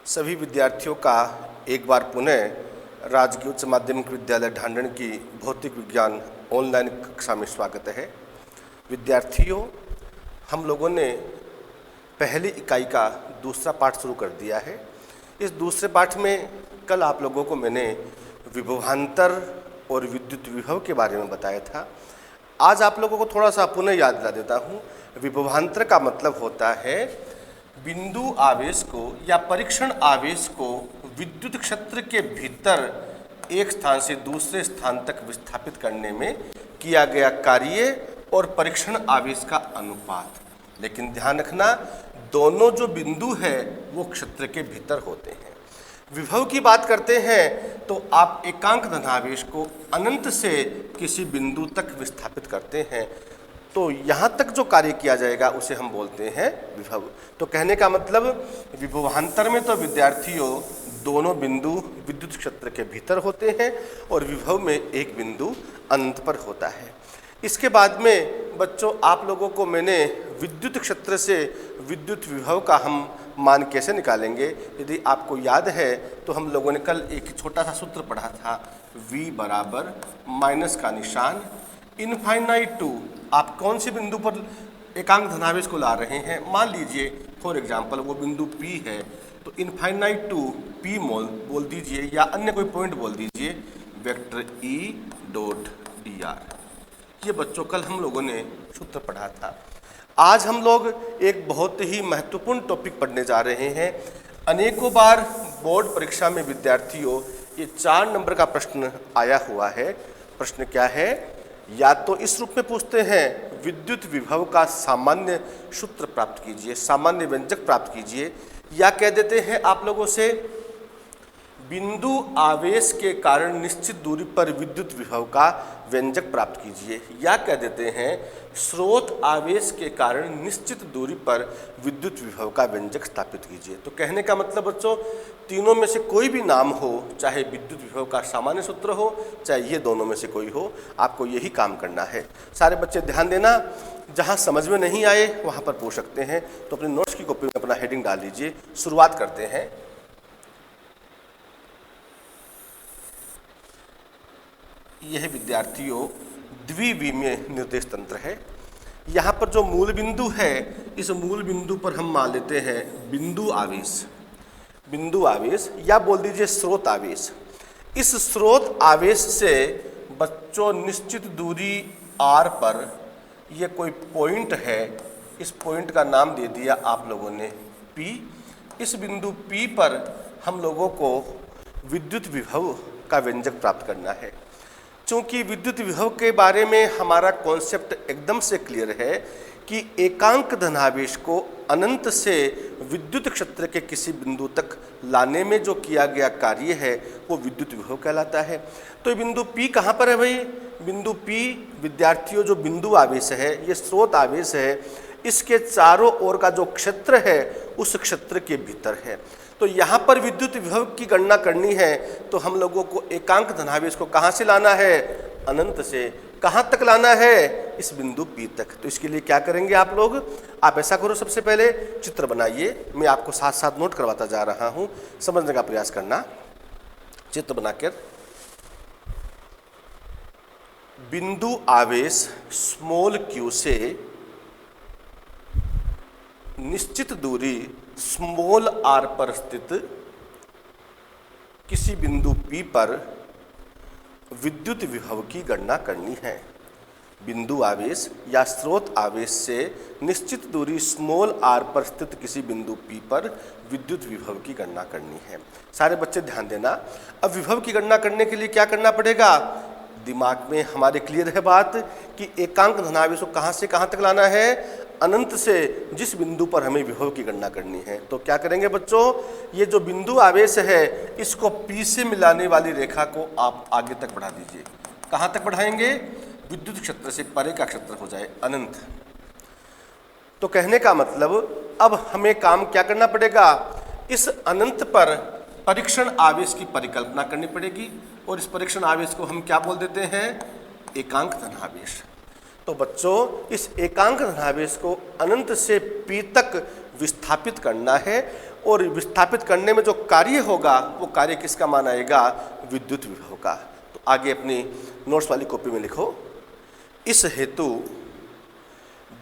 सभी विद्यार्थियों का एक बार पुनः राजकीय उच्च माध्यमिक विद्यालय ढांढन की भौतिक विज्ञान ऑनलाइन कक्षा में स्वागत है। विद्यार्थियों, हम लोगों ने पहली इकाई का दूसरा पाठ शुरू कर दिया है। इस दूसरे पाठ में कल आप लोगों को मैंने विभवांतर और विद्युत विभव के बारे में बताया था। आज आप लोगों को थोड़ा सा पुनः याद दिला देता हूँ। विभवांतर का मतलब होता है बिंदु आवेश को या परीक्षण आवेश को विद्युत क्षेत्र के भीतर एक स्थान से दूसरे स्थान तक विस्थापित करने में किया गया कार्य और परीक्षण आवेश का अनुपात। लेकिन ध्यान रखना, दोनों जो बिंदु है वो क्षेत्र के भीतर होते हैं। विभव की बात करते हैं तो आप एकांक धनावेश को अनंत से किसी बिंदु तक विस्थापित करते हैं, तो यहाँ तक जो कार्य किया जाएगा उसे हम बोलते हैं विभव। तो कहने का मतलब विभवांतर में तो विद्यार्थियों दोनों बिंदु विद्युत क्षेत्र के भीतर होते हैं और विभव में एक बिंदु अनंत पर होता है। इसके बाद में बच्चों आप लोगों को मैंने विद्युत क्षेत्र से विद्युत विभव का हम मान कैसे निकालेंगे, यदि आपको याद है तो हम लोगों ने कल एक छोटा सा सूत्र पढ़ा था, V बराबर माइनस का निशान इनफाइनाइट टू। आप कौन से बिंदु पर एकांक धनावेश को ला रहे हैं, मान लीजिए फॉर एग्जांपल वो बिंदु P है, तो इनफाइनाइट टू P मोल बोल दीजिए या अन्य कोई पॉइंट बोल दीजिए वेक्टर E डॉट dr। ये बच्चों कल हम लोगों ने सूत्र पढ़ा था। आज हम लोग एक बहुत ही महत्वपूर्ण टॉपिक पढ़ने जा रहे हैं। अनेकों बार बोर्ड परीक्षा में विद्यार्थियों ये 4 नंबर का प्रश्न आया हुआ है। प्रश्न क्या है? या तो इस रूप में पूछते हैं विद्युत विभव का सामान्य सूत्र प्राप्त कीजिए, सामान्य व्यंजक प्राप्त कीजिए, या कह देते हैं आप लोगों से बिंदु आवेश के कारण निश्चित दूरी पर विद्युत विभव का व्यंजक प्राप्त कीजिए, या कह देते हैं स्रोत आवेश के कारण निश्चित दूरी पर विद्युत विभव का व्यंजक स्थापित कीजिए। तो कहने का मतलब बच्चों तीनों में से कोई भी नाम हो, चाहे विद्युत विभव का सामान्य सूत्र हो, चाहे ये दोनों में से कोई हो, आपको यही काम करना है। सारे बच्चे ध्यान देना, जहाँ समझ में नहीं आए वहाँ पर पूछ सकते हैं। तो अपने नोट्स की कॉपी में अपना हेडिंग डाल लीजिए। शुरुआत करते हैं। यह विद्यार्थियों द्विविमीय निर्देश तंत्र है। यहाँ पर जो मूल बिंदु है, इस मूल बिंदु पर हम मान लेते हैं बिंदु आवेश या बोल दीजिए स्रोत आवेश। इस स्रोत आवेश से बच्चों निश्चित दूरी r पर यह कोई पॉइंट है, इस पॉइंट का नाम दे दिया आप लोगों ने P। इस बिंदु P पर हम लोगों को विद्युत विभव का व्यंजक प्राप्त करना है। चूँकि विद्युत विभव के बारे में हमारा कॉन्सेप्ट एकदम से क्लियर है कि एकांक धनावेश को अनंत से विद्युत क्षेत्र के किसी बिंदु तक लाने में जो किया गया कार्य है वो विद्युत विभव कहलाता है। तो ये बिंदु P कहाँ पर है भाई? बिंदु P विद्यार्थियों जो बिंदु आवेश है, ये स्रोत आवेश है, इसके चारों ओर का जो क्षेत्र है उस क्षेत्र के भीतर है। तो यहाँ पर विद्युत विभव की गणना करनी है तो हम लोगों को एकांक धनावेश को कहाँ से लाना है? अनंत से। कहाँ तक लाना है? इस बिंदु P तक। तो इसके लिए क्या करेंगे आप लोग? आप ऐसा करो, सबसे पहले चित्र बनाइए। मैं आपको साथ साथ नोट करवाता जा रहा हूँ, समझने का प्रयास करना। चित्र बनाकर बिंदु आवेश स्मॉल q से निश्चित दूरी स्मॉल r पर स्थित किसी बिंदु P पर विद्युत विभव की गणना करनी है। बिंदु आवेश या स्रोत आवेश से निश्चित दूरी स्मॉल r पर स्थित किसी बिंदु P पर विद्युत विभव की गणना करनी है। सारे बच्चे ध्यान देना। अब विभव की गणना करने के लिए क्या करना पड़ेगा? दिमाग में हमारे क्लियर है बात कि एकांक धनावेश को कहाँ से कहाँ तक लाना है? अनंत से जिस बिंदु पर हमें विभव की गणना करनी है। तो क्या करेंगे बच्चों? ये जो बिंदु आवेश है इसको P से मिलाने वाली रेखा को आप आगे तक बढ़ा दीजिए। कहाँ तक बढ़ाएंगे? विद्युत क्षेत्र से परे का क्षेत्र हो जाए अनंत। तो कहने का मतलब अब हमें काम क्या करना पड़ेगा? इस अनंत पर परीक्षण आवेश की परिकल्पना करनी पड़ेगी और इस परीक्षण आवेश को हम क्या बोल देते हैं? एकांक धनावेश। तो बच्चों इस एकांक धनावेश को अनंत से P तक विस्थापित करना है और विस्थापित करने में जो कार्य होगा वो कार्य किसका मान आएगा? विद्युत विभव का। तो आगे अपनी नोट्स वाली कॉपी में लिखो, इस हेतु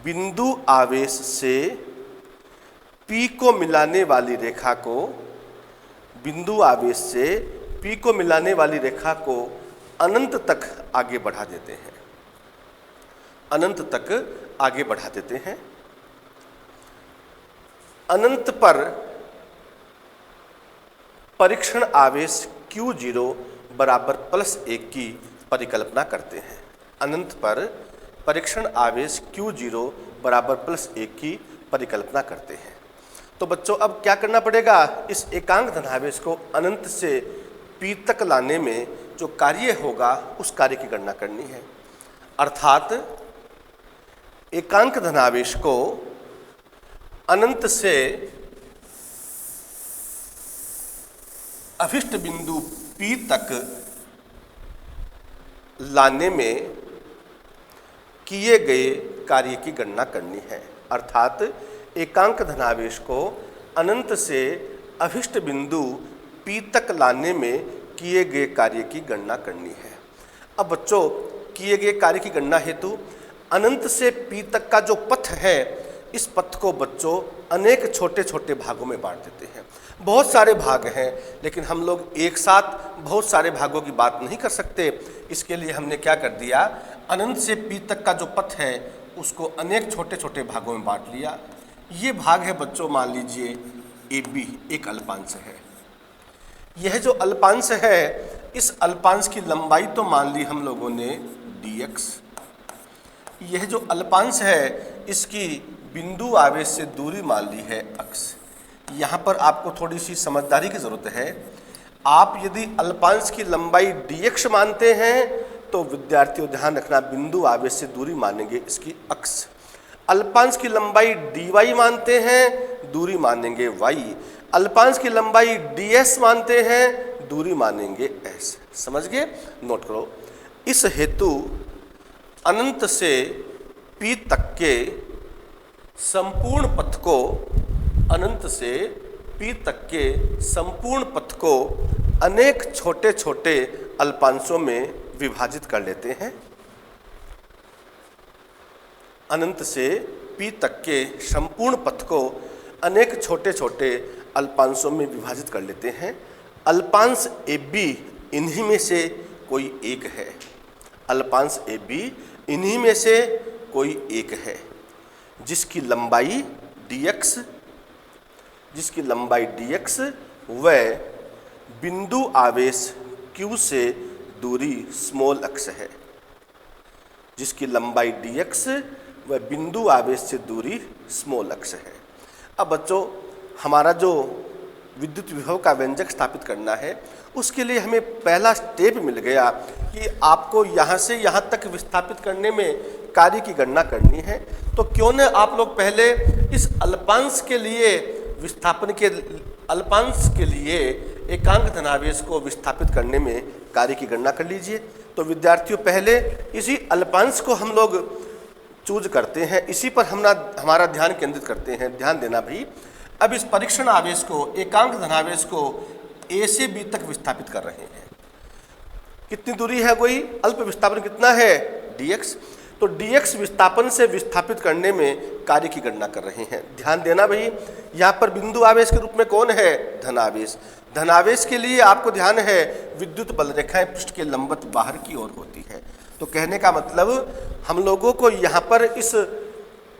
बिंदु आवेश से P को मिलाने वाली रेखा को, बिंदु आवेश से P को मिलाने वाली रेखा को अनंत तक आगे बढ़ा देते हैं, अनंत तक आगे बढ़ा देते हैं। अनंत पर परीक्षण आवेश Q0 बराबर +1 की परिकल्पना करते हैं। अनंत पर परीक्षण आवेश Q0 बराबर +1 की परिकल्पना करते हैं। तो बच्चों अब क्या करना पड़ेगा? इस एकांक धनावेश को अनंत से P तक लाने में जो कार्य होगा उस कार्य की गणना करनी है। अर्थात एकांक धनावेश को अनंत से अभिष्ट बिंदु P तक लाने में किए गए कार्य की गणना करनी है। अर्थात एकांक धनावेश को अनंत से अभिष्ट बिंदु P तक लाने में किए गए कार्य की गणना करनी है। अब बच्चों किए गए कार्य की गणना हेतु अनंत से P तक का जो पथ है, इस पथ को बच्चों अनेक छोटे छोटे भागों में बांट देते हैं। बहुत सारे भाग हैं, लेकिन हम लोग एक साथ बहुत सारे भागों की बात नहीं कर सकते। इसके लिए हमने क्या कर दिया, अनंत से P तक का जो पथ है उसको अनेक छोटे छोटे भागों में बांट लिया। ये भाग है बच्चों, मान लीजिए AB एक अल्पांश है। यह जो अल्पांश है, इस अल्पांश की लंबाई तो मान ली हम लोगों ने dx। यह जो अल्पांश है इसकी बिंदु आवेश से दूरी मान ली है x। यहाँ पर आपको थोड़ी सी समझदारी की ज़रूरत है। आप यदि अल्पांश की लंबाई dx मानते हैं तो विद्यार्थियों ध्यान रखना, बिंदु आवेश से दूरी मानेंगे इसकी x। अल्पांश की लंबाई dy मानते हैं, दूरी मानेंगे y। अल्पांश की लंबाई ds मानते हैं, दूरी मानेंगे s। समझ गए? नोट करो। इस हेतु अनंत से P तक के संपूर्ण पथ को, अनंत से P तक के संपूर्ण पथ को अनेक छोटे छोटे अल्पांशों में विभाजित कर लेते हैं। अनंत से P तक के संपूर्ण पथ को अनेक छोटे छोटे अल्पांशों में विभाजित कर लेते हैं। अल्पांश AB इन्हीं में से कोई एक है। अल्पांश AB इन्हीं में से कोई एक है जिसकी लंबाई dx, जिसकी लंबाई dx व बिंदु आवेश Q से दूरी x है। जिसकी लंबाई dx व बिंदु आवेश से दूरी x है। अब बच्चों हमारा जो विद्युत विभव का व्यंजक स्थापित करना है, उसके लिए हमें पहला स्टेप मिल गया कि आपको यहाँ से यहाँ तक विस्थापित करने में कार्य की गणना करनी है। तो क्यों न आप लोग पहले इस अल्पांश के लिए विस्थापन के, अल्पांश के लिए एकांक धनावेश को विस्थापित करने में कार्य की गणना कर लीजिए। तो विद्यार्थियों पहले इसी अल्पांश को हम लोग चूज करते हैं, इसी पर हमारा ध्यान केंद्रित करते हैं। ध्यान देना भाई। अब इस परीक्षण आवेश को, एकांक धनावेश को A से B तक विस्थापित कर रहे हैं। कितनी दूरी है कोई? अल्प विस्थापन कितना है? dx। तो dx विस्थापन से विस्थापित करने में कार्य की गणना कर रहे हैं। ध्यान देना भाई, यहाँ पर बिंदु आवेश के रूप में कौन है? धनावेश। धनावेश के लिए आपको ध्यान है विद्युत बल रेखाएं पृष्ठ के लंबवत बाहर की ओर होती है। तो कहने का मतलब हम लोगों को यहाँ पर इस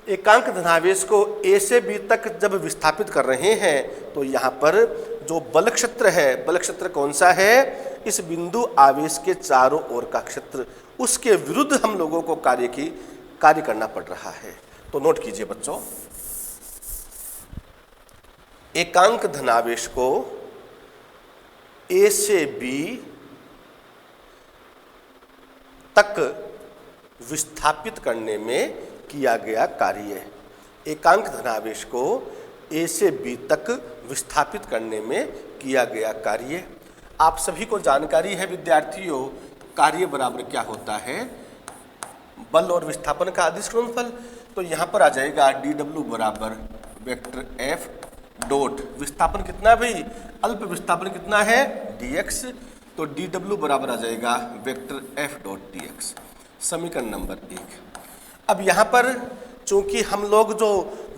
एकांक धनावेश को A से B तक जब विस्थापित कर रहे हैं तो यहाँ पर जो बल क्षेत्र है, बल क्षेत्र कौन सा है? इस बिंदु आवेश के चारों ओर का क्षेत्र, उसके विरुद्ध हम लोगों को कार्य करना पड़ रहा है। तो नोट कीजिए बच्चों, एकांक धनावेश को A से B तक विस्थापित करने में किया गया कार्य। एकांक धनावेश को A से B तक विस्थापित करने में किया गया कार्य। आप सभी को जानकारी है विद्यार्थियों, कार्य बराबर क्या होता है? बल और विस्थापन का अदिश गुणनफल। तो यहाँ पर आ जाएगा dw बराबर वेक्टर F डॉट विस्थापन कितना है भाई, अल्प विस्थापन कितना है dx, तो dw बराबर आ जाएगा वेक्टर f डॉट dx, समीकरण नंबर 1। अब यहाँ पर चूंकि हम लोग जो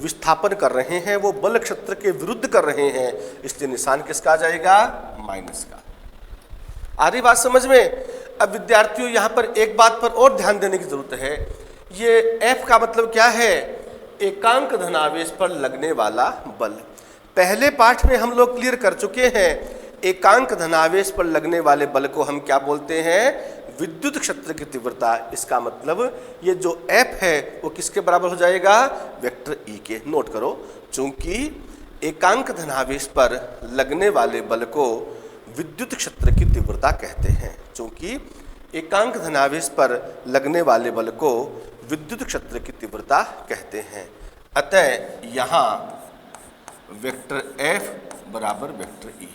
विस्थापन कर रहे हैं वो बल क्षेत्र के विरुद्ध कर रहे हैं, इसलिए निशान किसका आ जाएगा, माइनस का। आ रही बात समझ में। अब विद्यार्थियों यहाँ पर एक बात पर और ध्यान देने की जरूरत है, ये F का मतलब क्या है, एकांक धनावेश पर लगने वाला बल। पहले पाठ में हम लोग क्लियर कर चुके हैं, एकांक धनावेश पर लगने वाले बल को हम क्या बोलते हैं, विद्युत क्षेत्र की तीव्रता। इसका मतलब ये जो F है वो किसके बराबर हो जाएगा, वेक्टर E के। नोट करो, चूंकि एकांक धनावेश पर लगने वाले बल को विद्युत क्षेत्र की तीव्रता कहते हैं, चूंकि एकांक धनावेश पर लगने वाले बल को विद्युत क्षेत्र की तीव्रता कहते हैं। अतः यहाँ वेक्टर F बराबर वेक्टर E,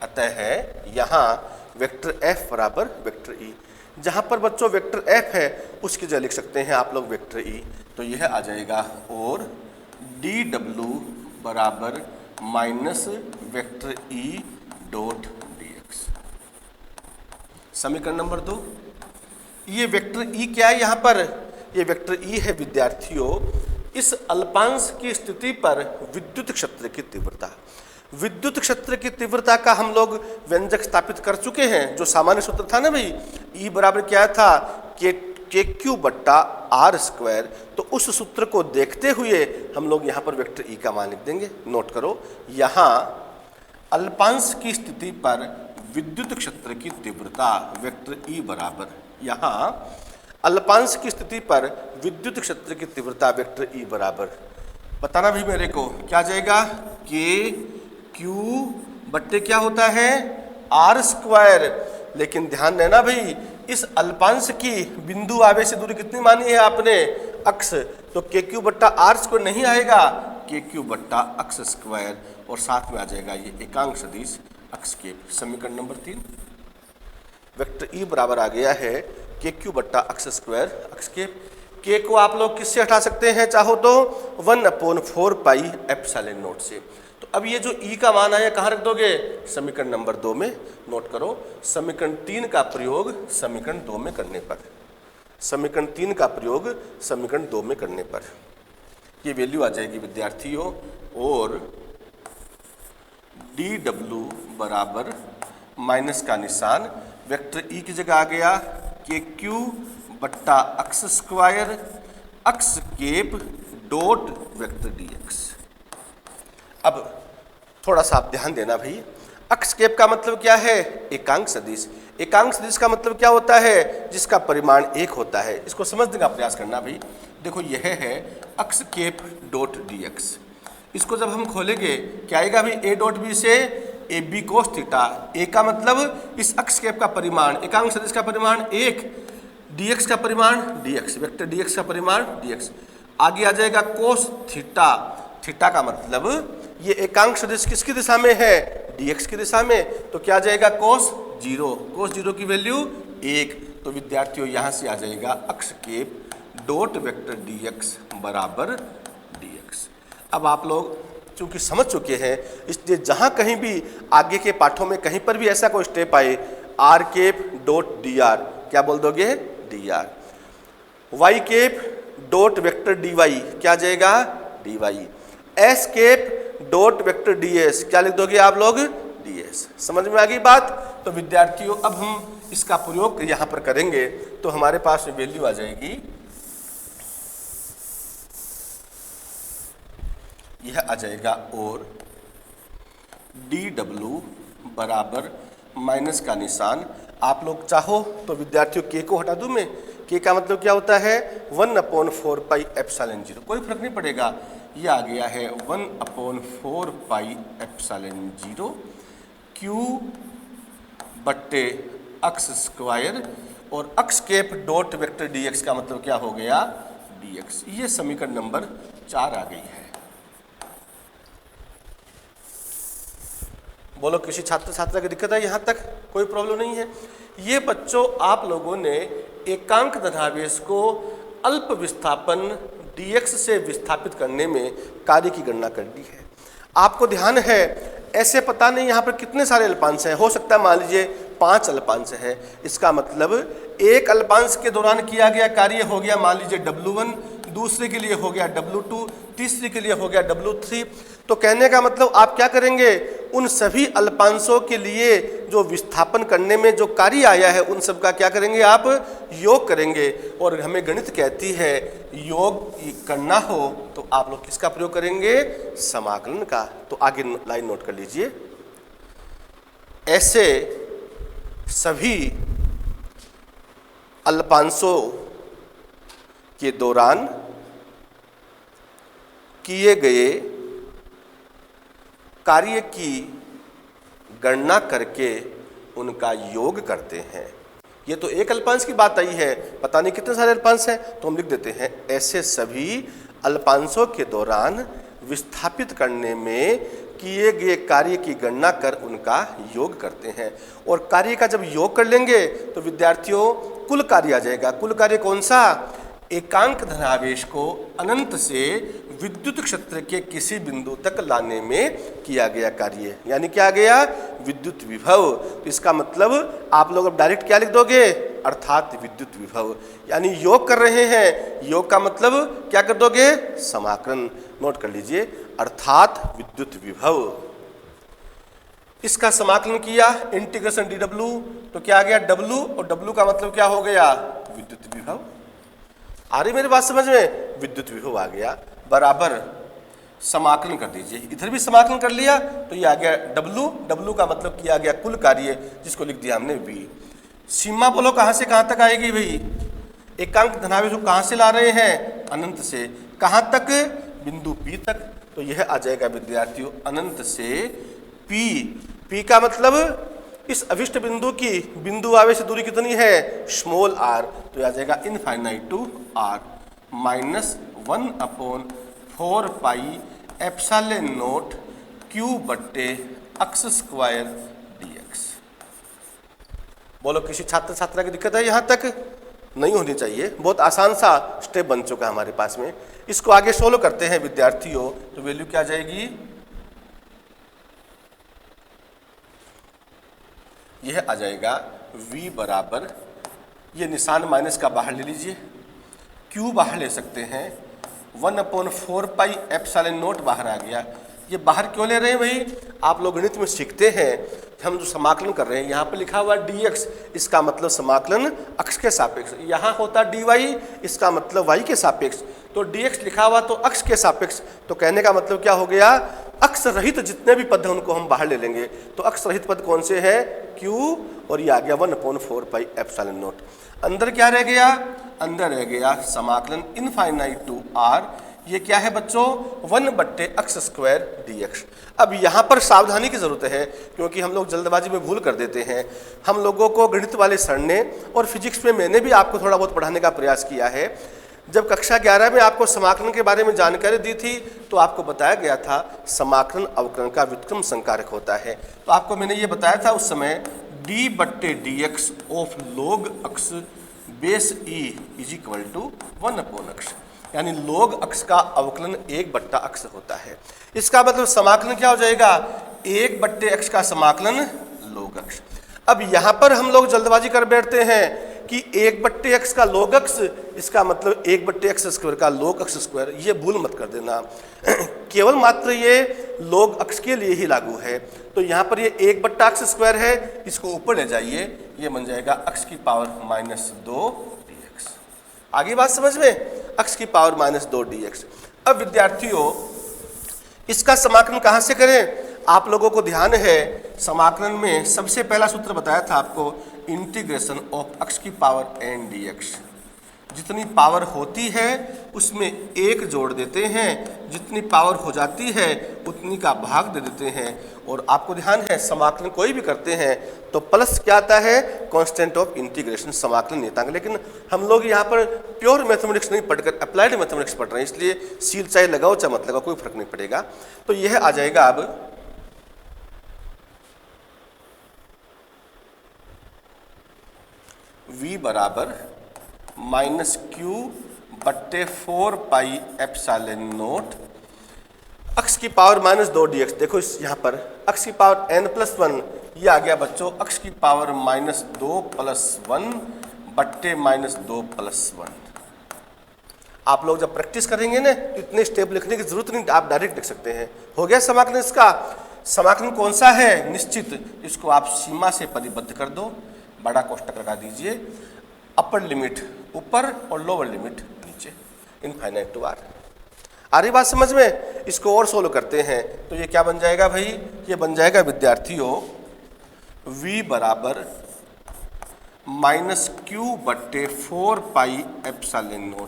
अतः है यहाँ वेक्टर F बराबर वेक्टर E। जहाँ पर बच्चों वेक्टर F है उसकी जगह लिख सकते हैं आप लोग वेक्टर E, तो यह आ जाएगा और dw बराबर minus vector E dot dx, समीकरण नंबर 2। ये वेक्टर E क्या है, यहाँ पर ये वेक्टर E है विद्यार्थियों इस अल्पांश की स्थिति पर विद्युत क्षेत्र की तीव्रता। विद्युत क्षेत्र की तीव्रता का हम लोग व्यंजक स्थापित कर चुके हैं, जो सामान्य सूत्र था ना भाई, E बराबर क्या था, के क्यू बट्टा आर स्क्वायर। तो उस सूत्र को देखते हुए हम लोग यहाँ पर वेक्टर E का मान लिख देंगे। नोट करो, यहाँ अल्पांश की स्थिति पर विद्युत क्षेत्र की तीव्रता वेक्टर E बराबर, यहाँ अल्पांश की स्थिति पर विद्युत क्षेत्र की तीव्रता वेक्टर E बराबर, बताना भी मेरे को क्या जाएगा, के क्यू बट्टे क्या होता है, आर स्क्वायर। लेकिन ध्यान देना भाई, इस अल्पांश की बिंदु आवेश से दूरी कितनी मानी है आपने, अक्ष, तो के क्यू बट्टा आर स्क्वायर नहीं आएगा, के क्यू बट्टा अक्ष स्क्वायर, और साथ में आ जाएगा ये एकांक सदिश अक्ष के। समीकरण नंबर 3, वेक्टर E बराबर आ गया है के क्यू बट्टा अक्ष स्क्वायर अक्ष के। के को आप लोग किससे हटा सकते हैं, चाहो तो 1/4 पाई एप्सिलॉन नॉट से। तो अब ये जो E का मान आया कहाँ रख दोगे, समीकरण नंबर 2 में। नोट करो, समीकरण 3 का प्रयोग समीकरण 2 में करने पर, समीकरण 3 का प्रयोग समीकरण 2 में करने पर ये वैल्यू आ जाएगी विद्यार्थियों, और dw बराबर माइनस का निशान वेक्टर E की जगह आ गया के क्यू बट्टा अक्ष स्क्वायर अक्ष केप डॉट वेक्टर dx। अब थोड़ा सा आप ध्यान देना भाई, अक्ष केप का मतलब क्या है, एकांक सदिश। एकांक सदिश का मतलब क्या होता है, जिसका परिमाण 1 होता है। इसको समझने का प्रयास करना भाई। देखो यह है अक्ष केप डॉट dx, इसको जब हम खोलेंगे क्या आएगा भाई, a डॉट बी से ए बी कोस थीटा। ए का मतलब इस अक्ष केप का परिमाण, एकांक सदिश का परिमाण 1, dx का परिमाण dx, वेक्टर dx का परिमाण dx। आगे आ जाएगा कोस थीटा, थीटा का मतलब ये एकांक सदिश किसकी दिशा में है, dx की दिशा में, तो क्या आ जाएगा कोस 0, कोस 0 की वैल्यू 1। तो विद्यार्थियों यहाँ से आ जाएगा अक्ष केप डॉट वेक्टर dx बराबर dx। अब आप लोग चूंकि समझ चुके हैं, इसलिए जहाँ कहीं भी आगे के पाठों में कहीं पर भी ऐसा कोई स्टेप आए, R cap dot D R, क्या बोल दोगे, D R. Y cap dot vector D Y, क्या जाएगा, D Y. S cap dot vector D S, क्या लिख दोगे आप लोग, डी एस। समझ में आ गई बात। तो विद्यार्थियों अब हम इसका प्रयोग यहाँ पर करेंगे, तो हमारे पास वैल्यू आ जाएगी, यह आ जाएगा, और dw बराबर माइनस का निशान। आप लोग चाहो तो विद्यार्थियों के को हटा दूं मैं, के का मतलब क्या होता है, 1/4 पाई एप्सिलॉन 0, कोई फर्क नहीं पड़ेगा। यह आ गया है 1/4 पाई एप्सिलॉन 0 क्यू बट्टे अक्ष स्क्वायर, और अक्ष केप डॉट वेक्टर dx का मतलब क्या हो गया, dx। ये समीकरण नंबर 4 आ गई है। बोलो किसी छात्र छात्रा की दिक्कत है यहाँ तक, कोई प्रॉब्लम नहीं है। ये बच्चों आप लोगों ने एकांक धनावेश को अल्प विस्थापन dx से विस्थापित करने में कार्य की गणना कर दी है। आपको ध्यान है ऐसे पता नहीं यहाँ पर कितने सारे अल्पांश हैं, हो सकता है मान लीजिए 5 अल्पांश है। इसका मतलब एक अल्पांश के दौरान किया गया कार्य हो गया मान लीजिए W1, दूसरे के लिए हो गया W2, तीसरे के लिए हो गया W3। तो कहने का मतलब आप क्या करेंगे, उन सभी अल्पांशों के लिए जो विस्थापन करने में जो कार्य आया है उन सब का क्या करेंगे, आप योग करेंगे। और हमें गणित कहती है योग करना हो तो आप लोग किसका प्रयोग करेंगे, समाकलन का। तो आगे लाइन नोट कर लीजिए, ऐसे सभी अल्पांशों के दौरान किए गए कार्य की गणना करके उनका योग करते हैं। ये तो एक अल्पांश की बात आई है, पता नहीं कितने सारे अल्पांश हैं, तो हम लिख देते हैं ऐसे सभी अल्पांशों के दौरान विस्थापित करने में किए गए कार्य की गणना कर उनका योग करते हैं। और कार्य का जब योग कर लेंगे तो विद्यार्थियों कुल कार्य आ जाएगा। कुल कार्य कौन सा, एकांक धनावेश को अनंत से विद्युत क्षेत्र के किसी बिंदु तक लाने में किया गया कार्य, यानी क्या आ गया, विद्युत विभव। तो इसका मतलब आप लोग अब डायरेक्ट क्या लिख दोगे, अर्थात विद्युत विभव। यानी योग कर रहे हैं, योग का मतलब क्या कर दोगे, समाकलन। नोट कर लीजिए, अर्थात विद्युत विभव। इसका समाकलन किया इंटीग्रेशन dw, तो क्या आ गया W, और W का मतलब क्या हो गया, विद्युत विभव। आ रही मेरी बात समझ में, विद्युत विभव आ गया बराबर समाकलन कर दीजिए। इधर भी समाकलन कर लिया तो ये आ गया W का मतलब किया गया कुल कार्य, जिसको लिख दिया हमने V। सीमा बोलो कहाँ से कहाँ तक आएगी भाई, एकांक धनावेश को कहाँ से ला रहे हैं, अनंत से कहाँ तक, बिंदु P तक। तो यह आ जाएगा विद्यार्थियों अनंत से P का मतलब इस अभिष्ट बिंदु की बिंदु आवेश से दूरी कितनी है, स्मॉल r। तो यह आ जाएगा infinite to r -1/4 pi epsilon naught q बट्टे x स्क्वायर dx। बोलो किसी छात्र छात्रा की दिक्कत है, यहाँ तक नहीं होनी चाहिए, बहुत आसान सा स्टेप बन चुका है हमारे पास में। इसको आगे सोल्व करते हैं विद्यार्थियों, तो वैल्यू क्या आ जाएगी, यह आ जाएगा v बराबर, ये निशान माइनस का बाहर ले लीजिए, q बाहर ले सकते हैं, 1/4 पाई एप्सिलॉन नॉट बाहर आ गया। ये बाहर क्यों ले रहे हैं भाई, आप लोग गणित में सीखते हैं कि हम जो समाकलन कर रहे हैं यहाँ पर लिखा हुआ dx, इसका मतलब समाकलन अक्ष के सापेक्ष, यहाँ होता dy, इसका मतलब y के सापेक्ष। तो dx लिखा हुआ तो अक्ष के सापेक्ष, तो कहने का मतलब क्या हो गया, अक्ष रहित जितने भी पद हैं उनको हम बाहर ले लेंगे। तो अक्ष रहित पद कौन से हैं, q, और ये आ गया 1/4 पाई एप्सिलॉन नॉट। अंदर क्या रह गया, अंदर रह गया समाकलन इनफाइनाइट टू r, ये क्या है बच्चों, 1/x स्क्वायर dx। अब यहाँ पर सावधानी की जरूरत है, क्योंकि हम लोग जल्दबाजी में भूल कर देते हैं। हम लोगों को गणित वाले सर ने और फिजिक्स में मैंने भी आपको थोड़ा बहुत पढ़ाने का प्रयास किया है। जब कक्षा 11 में आपको समाकलन के बारे में जानकारी दी थी तो आपको बताया गया था समाकलन अवकलन का व्युत्क्रम संकारक होता है। तो आपको मैंने ये बताया था उस समय d/dx of log x base e is equal to 1/x, यानी log x का अवकलन 1/x होता है। इसका मतलब समाकलन क्या हो जाएगा, 1/x का समाकलन log x। अब यहाँ पर हम लोग जल्दबाजी कर बैठते हैं कि 1/x का log x, इसका मतलब 1/x स्क्वायर का log x स्क्वायर, ये भूल मत कर देना। केवल मात्र ये log x के लिए ही लागू है। तो यहाँ पर ये 1/x स्क्वायर है, इसको ऊपर ले जाइए, ये बन जाएगा x की पावर -2 dx। आगे बात समझ में, x की पावर -2 dx। अब विद्यार्थियों इसका समाकलन कहाँ से करें, आप लोगों को ध्यान है समाकलन में सबसे पहला सूत्र बताया था आपको, इंटीग्रेशन ऑफ x की पावर n dx। जितनी पावर होती है उसमें 1 जोड़ देते हैं, जितनी पावर हो जाती है उतनी का भाग दे देते हैं। और आपको ध्यान है समाकलन कोई भी करते हैं तो प्लस क्या आता है, कांस्टेंट ऑफ इंटीग्रेशन, समाकलन नियतांक। लेकिन हम लोग यहाँ पर प्योर मैथमेटिक्स नहीं पढ़कर अप्लाइड मैथमेटिक्स पढ़ रहे हैं, इसलिए सील चाहे लगाओ चाहे मत लगाओ कोई फर्क नहीं पड़ेगा। तो यह आ जाएगा अब v बराबर -q/4 pi epsilon not, x की पावर माइनस 2 dx। देखो इस यहाँ पर x की पावर n+1, ये आ गया बच्चों x की पावर -2+1 बट्टे -2+1। आप लोग जब प्रैक्टिस करेंगे ना तो इतने स्टेप लिखने की जरूरत नहीं, आप डायरेक्ट लिख सकते हैं। हो गया समाकलन इसका। समाकलन कौन सा है? निश्चित। इसको आप सीमा से परिबद्ध कर दो, बड़ा कोष्टक लगा दीजिए, अपर लिमिट ऊपर और लोअर लिमिट नीचे, इनफाइनाइट टू आर। आ रही बात समझ में? इसको और सोल्व करते हैं तो ये क्या बन जाएगा भाई? ये बन जाएगा विद्यार्थियों v बराबर -q बट्टे 4πε0।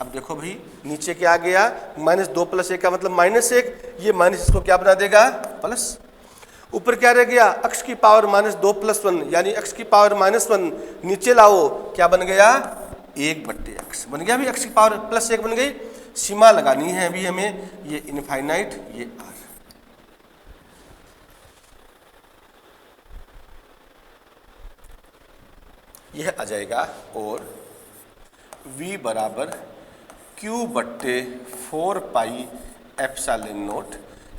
अब देखो भाई नीचे क्या आ गया? -2 + 1 का मतलब -1, ये माइनस इसको क्या बना देगा? प्लस। ऊपर क्या रह गया? x की पावर -2+1 यानी x की पावर -1, नीचे लाओ क्या बन गया? 1/x बन गया। अभी x की पावर +1 बन गई। सीमा लगानी है अभी हमें, ये इनफाइनाइट, ये r। यह आ जाएगा और v बराबर q बट्टे 4πε0।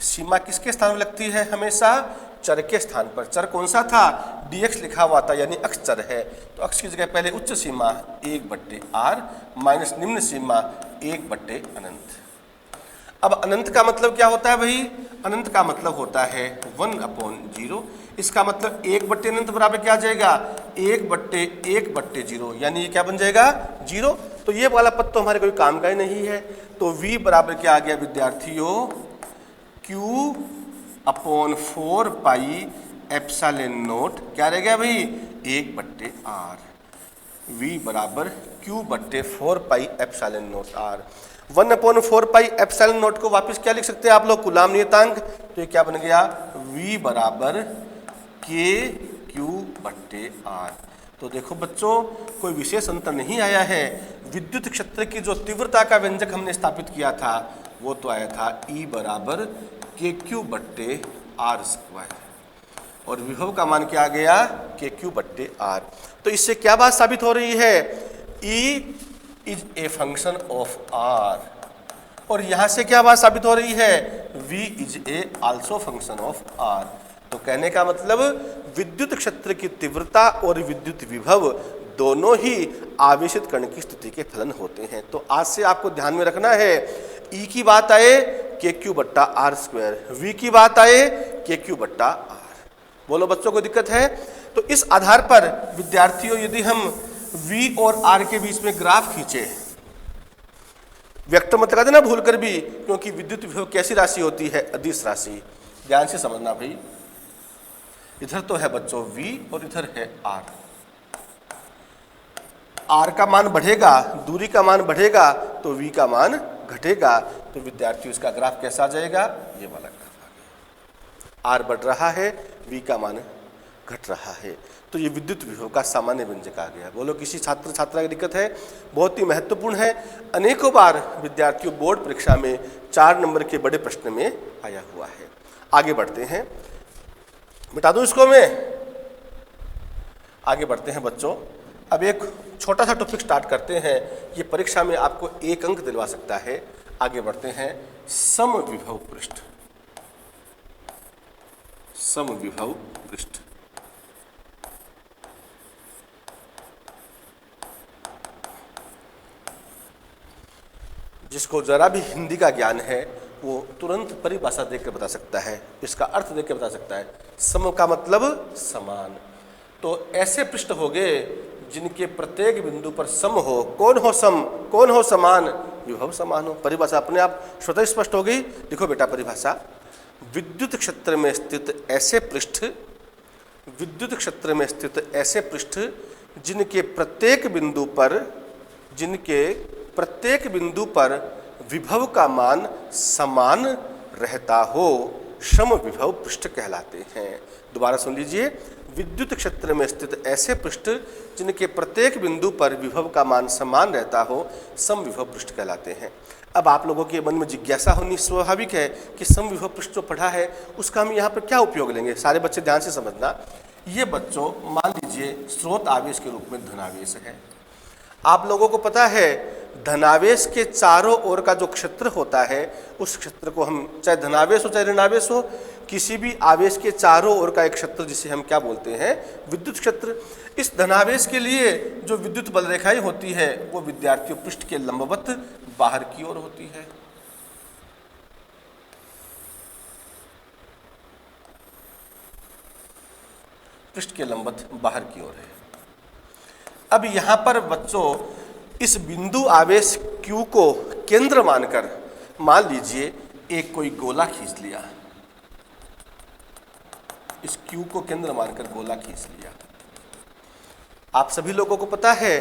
सीमा किसके स्थान पर लगती है? हमेशा चर के स्थान पर। चर कौन सा था? dx लिखा हुआ था यानी x चर है, तो x की जगह पहले उच्च सीमा 1/r माइनस निम्न सीमा 1/अनंत। अब अनंत का मतलब क्या होता है भाई? अनंत का मतलब होता है 1/0। इसका मतलब 1/अनंत बराबर क्या आ जाएगा? 1/1/0 यानी ये क्या बन जाएगा? 0। तो ये वाला पद तो हमारे कोई काम का ही नहीं है। तो v बराबर क्या आ गया विद्यार्थियों? q/4πε0 क्या रह गया भाई? 1/r। v बराबर q/4πε0r। 1/4πε0 को वापस क्या लिख सकते हैं आप लोग? कूलाम नियतांक। तो ये क्या बन गया? v बराबर kq/r। तो देखो बच्चों कोई विशेष अंतर नहीं आया है। विद्युत क्षेत्र की जो तीव्रता का व्यंजक हमने स्थापित किया था वो तो आया था E बराबर kq/r², और विभव का मान क्या आ गया? kq/r। तो इससे क्या बात साबित हो रही है? E is a function of r। और यहां से क्या बात साबित हो रही है? V is a also function of r। तो कहने का मतलब विद्युत क्षेत्र की तीव्रता और विद्युत विभव दोनों ही आवेशित कण की स्थिति के फलन होते हैं। तो आज से आपको ध्यान में रखना है, E की बात आए kq/r², V की बात आए kq/r। बोलो बच्चों को दिक्कत है? तो इस आधार पर विद्यार्थियों यदि हम V और R के बीच में ग्राफ खींचे, वेक्टर मत लगा देना भूल कर भी, क्योंकि विद्युत विभव कैसी राशि होती है? अदिश राशि। ध्यान से समझना भाई, इधर तो है बच्चों V और इधर है R। R का मान बढ़ेगा, दूरी का मान बढ़ेगा तो V का मान घटेगा। तो विद्यार्थियों इसका ग्राफ कैसा आ जाएगा? ये वाला ग्राफ आ गया। R बढ़ रहा है, V का मान घट रहा है। तो ये विद्युत विभव का सामान्य व्यंजक आ गया। बोलो किसी छात्र छात्रा की दिक्कत है? बहुत ही महत्वपूर्ण है। अनेकों बार विद्यार्थियों बोर्ड परीक्षा में 4 नंबर के बड़े प्रश्न में आया हुआ है। आगे बढ़ते हैं, मिटा दूं इसको मैं। आगे बढ़ते हैं बच्चों। अब एक छोटा सा टॉपिक स्टार्ट करते हैं, ये परीक्षा में आपको 1 अंक दिलवा सकता है। आगे बढ़ते हैं, समविभव पृष्ठ। समविभव पृष्ठ जिसको जरा भी हिंदी का ज्ञान है वो तुरंत परिभाषा देख कर बता सकता है, इसका अर्थ देख कर बता सकता है। सम का मतलब समान। तो ऐसे पृष्ठ हो गए जिनके प्रत्येक बिंदु पर सम हो। कौन हो सम? कौन हो समान? विभव समान हो। परिभाषा अपने आप स्वतः स्पष्ट हो गई। देखो बेटा परिभाषा, विद्युत क्षेत्र में स्थित ऐसे पृष्ठ, विद्युत क्षेत्र में स्थित ऐसे पृष्ठ जिनके प्रत्येक बिंदु पर विभव का मान समान रहता हो, समविभव पृष्ठ कहलाते हैं। दोबारा सुन लीजिए, विद्युत क्षेत्र में स्थित ऐसे पृष्ठ जिनके प्रत्येक बिंदु पर विभव का मान समान रहता हो, समविभव पृष्ठ कहलाते हैं। अब आप लोगों के मन में जिज्ञासा होनी स्वाभाविक है कि समविभव पृष्ठ जो पढ़ा है उसका हम यहाँ पर क्या उपयोग लेंगे। सारे बच्चे ध्यान से समझना। ये बच्चों मान लीजिए स्रोत आवेश के रूप में धनावेश है। आप लोगों को पता है धनावेश के चारों ओर का जो क्षेत्र होता है उस क्षेत्र को हम, चाहे धनावेश हो चाहे ऋणावेश हो, किसी भी आवेश के चारों ओर का एक क्षेत्र जिसे हम क्या बोलते हैं, विद्युत क्षेत्र। इस धनावेश के लिए जो विद्युत बल रेखाएं होती है वो विद्यार्थियों पृष्ठ के लंबवत बाहर की ओर होती है। पृष्ठ के लंबवत बाहर की ओर है। अब यहां पर बच्चों इस बिंदु आवेश Q को केंद्र मानकर मान लीजिए एक कोई गोला खींच लिया, इस Q को केंद्र मानकर गोला खींच लिया। आप सभी लोगों को पता है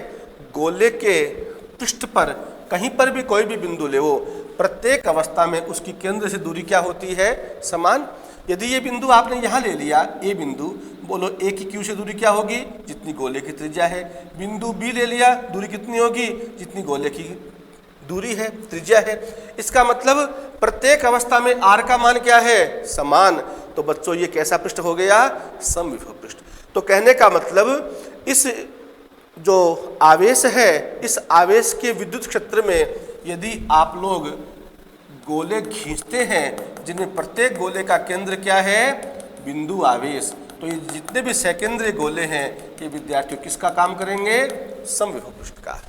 गोले के पृष्ठ पर कहीं पर भी कोई भी बिंदु ले, वो प्रत्येक अवस्था में उसकी केंद्र से दूरी क्या होती है, समान। यदि ये बिंदु आपने यहाँ ले लिया, ए बिंदु, बोलो ए की Q से दूरी क्या होगी, जितनी गोले की त्रिज्या है। बिंदु बी ले लिया, दूरी कितनी होगी, जितनी गोले की दूरी है, त्रिज्या है। इसका मतलब प्रत्येक अवस्था में r का मान क्या है, समान। तो बच्चों ये कैसा पृष्ठ हो गया, समविभव पृष्ठ। तो कहने का मतलब इस जो आवेश है, इस आवेश के विद्युत क्षेत्र में यदि आप लोग गोले खींचते हैं जिनमें प्रत्येक गोले का केंद्र क्या है, बिंदु आवेश, तो ये जितने भी सकेंद्रीय गोले हैं ये विद्यार्थियों किसका काम करेंगे, समविभव पृष्ठ का।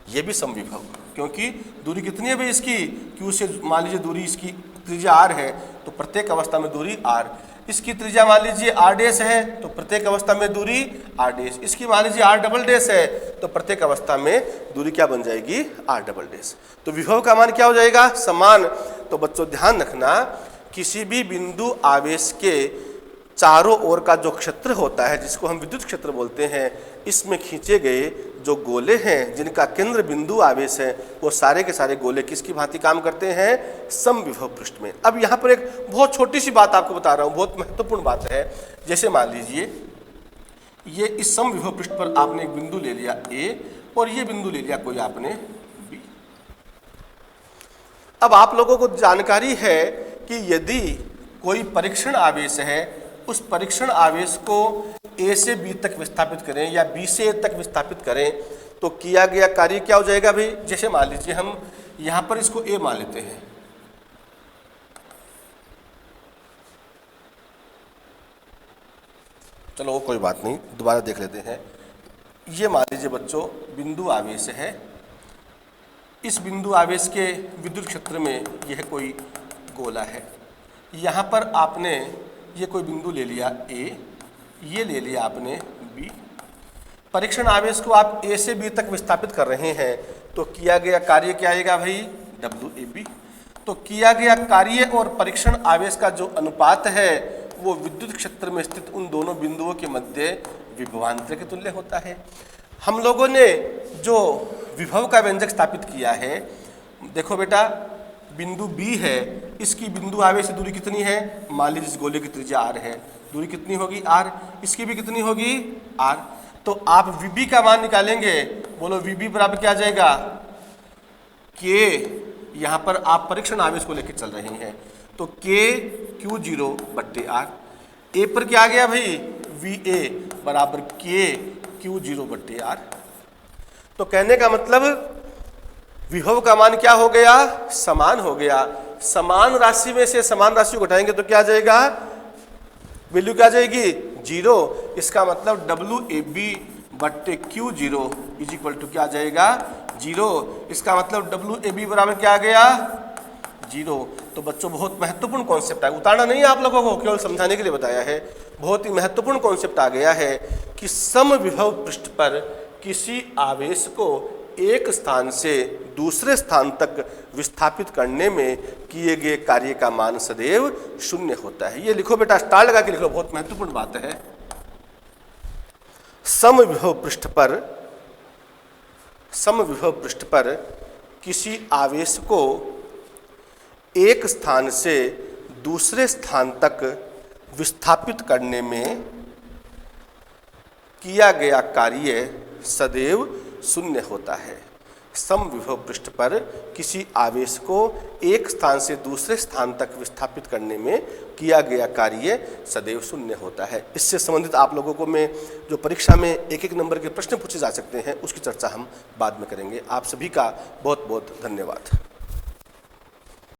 ये भी समविभव, क्योंकि दूरी कितनी है भाई इसकी, Q से मान लीजिए दूरी इसकी त्रिज्या r है तो प्रत्येक अवस्था में दूरी r, इसकी त्रिज्या मान लीजिए r डैश है तो प्रत्येक अवस्था में दूरी r डैश, इसकी मान लीजिए r डबल डैश है तो प्रत्येक अवस्था में दूरी क्या बन जाएगी, r डबल डैश। तो विभव का मान क्या हो जाएगा, समान। तो बच्चों ध्यान रखना, किसी भी बिंदु आवेश के चारों ओर का जो क्षेत्र होता है जिसको हम विद्युत क्षेत्र बोलते हैं, इसमें खींचे गए जो गोले हैं जिनका केंद्र बिंदु आवेश है वो सारे के सारे गोले किसकी भांति काम करते हैं, समविभव पृष्ठ में। अब यहाँ पर एक बहुत छोटी सी बात आपको बता रहा हूँ, बहुत महत्वपूर्ण बात है। जैसे मान लीजिए ये इस समविभव पृष्ठ पर आपने एक बिंदु ले लिया A और ये बिंदु ले लिया कोई आपने B। अब आप लोगों को जानकारी है कि यदि कोई परीक्षण आवेश है, उस परीक्षण आवेश को A से B तक विस्थापित करें या B से A तक विस्थापित करें तो किया गया कार्य क्या हो जाएगा भाई। जैसे मान लीजिए हम यहां पर इसको A मान लेते हैं, चलो वो कोई बात नहीं, दोबारा देख लेते हैं। ये मान लीजिए बच्चों बिंदु आवेश है, इस बिंदु आवेश के विद्युत क्षेत्र में यह कोई गोला है। यहाँ पर आपने ये कोई बिंदु ले लिया A, ये ले लिया आपने B। परीक्षण आवेश को आप A से B तक विस्थापित कर रहे हैं तो किया गया कार्य क्या आएगा भाई, WAB। तो किया गया कार्य और परीक्षण आवेश का जो अनुपात है वो विद्युत क्षेत्र में स्थित उन दोनों बिंदुओं के मध्य विभवांतर के तुल्य होता है। हम लोगों ने जो विभव का व्यंजक स्थापित किया है, देखो बेटा बिंदु B है, इसकी बिंदु आवेश से दूरी कितनी है, मान लीजिए इस गोले की त्रिज्या r है, दूरी कितनी होगी r, इसकी भी कितनी होगी r। तो आप VB का मान निकालेंगे, बोलो VB बराबर क्या आ जाएगा, K, यहाँ पर आप परीक्षण आवेश को लेकर चल रहे हैं तो K Q0 बट्टे R। A पर क्या आ गया भाई, VA बराबर K Q0 बट्टे R। तो कहने का मतलब विभव का मान क्या हो गया, समान हो गया। समान राशि में से समान राशि को घटाएंगे तो क्या आ जाएगा, वैल्यू क्या आ जाएगी, 0। इसका मतलब WAB बट्टे Q0 इज इक्वल टू क्या आ जाएगा, 0। इसका मतलब WAB बराबर क्या आ गया, 0। तो बच्चों बहुत महत्वपूर्ण कॉन्सेप्ट है, उतारना नहीं है आप लोगों को, केवल समझाने के लिए बताया है। बहुत ही महत्वपूर्ण कॉन्सेप्ट आ गया है कि समविभव पृष्ठ पर किसी आवेश को एक स्थान से दूसरे स्थान तक विस्थापित करने में किए गए कार्य का मान सदैव शून्य होता है। ये लिखो बेटा, स्टार लगा के लिखो, बहुत महत्वपूर्ण बात है। समविभव पृष्ठ पर किसी आवेश को एक स्थान से दूसरे स्थान तक विस्थापित करने में किया गया कार्य सदैव शून्य होता है। समविभव पृष्ठ पर किसी आवेश को एक स्थान से दूसरे स्थान तक विस्थापित करने में किया गया कार्य सदैव शून्य होता है। इससे संबंधित आप लोगों को मैं जो परीक्षा में एक एक नंबर के प्रश्न पूछे जा सकते हैं उसकी चर्चा हम बाद में करेंगे। आप सभी का बहुत बहुत धन्यवाद।